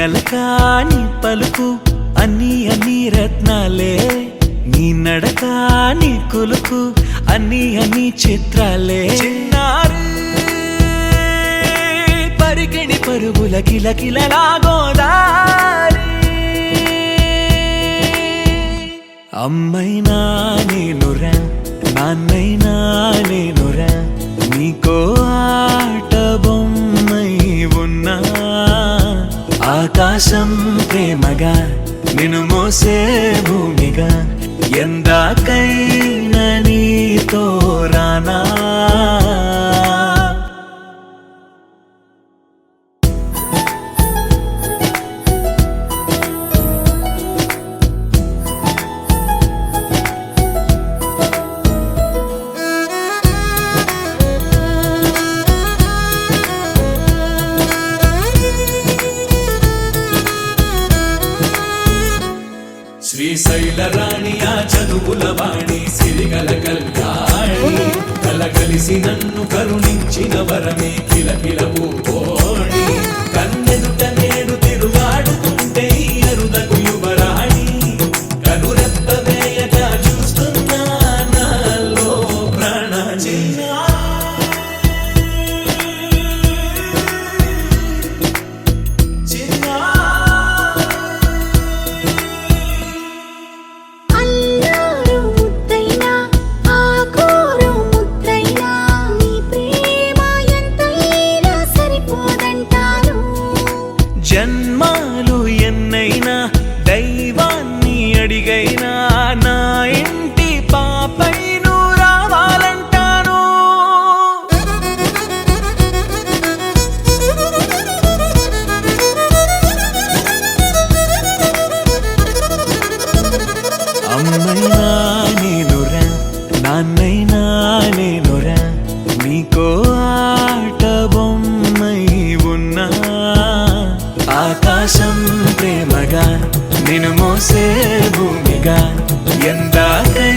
అలకా నీ పలుకు అన్నీ అన్నీ రత్నాలే, నీ నడక నీ కులుకు అన్నీ అన్నీ చిత్రాలే. చిన్నారి పరికిణి పరుగుల కిలకిలలా గోదారి, అమ్మైనా నేనురా నాన్నైనా నేనురా, నీకో ఆట బొమ్మై ఉన్నా. ఆకాశం ప్రేమగా నిన్ను మోసే భూమిగా, ఎందాకైనా నీతో రానా. శ్రీశైల రాణి ఆ చదువుల వాణి, సిరిగల కళ్యాణి, కలగలిసి నన్ను కరుణించిన వరమే కిలకిల పూకోణి. కన్నెదుట నేడు తిరుగాడుతుంటే అరుదకు యువరాణి, కనురెప్ప వేయగా చూస్తున్నా నాలో ప్రాణ. జన్మాలు ఎన్నైనా దైవాన్ని అడిగైనా, నా ఇంటి పాపై నువ్వు రావాలంటాను. అమ్మైనా నేనురా నాన్నైనా నేనురా, నీకో ఆట బొమ్మై ఉన్నా. ఆకాశం ప్రేమగా నిన్ను మోసే భూమిగా, ఎందాకై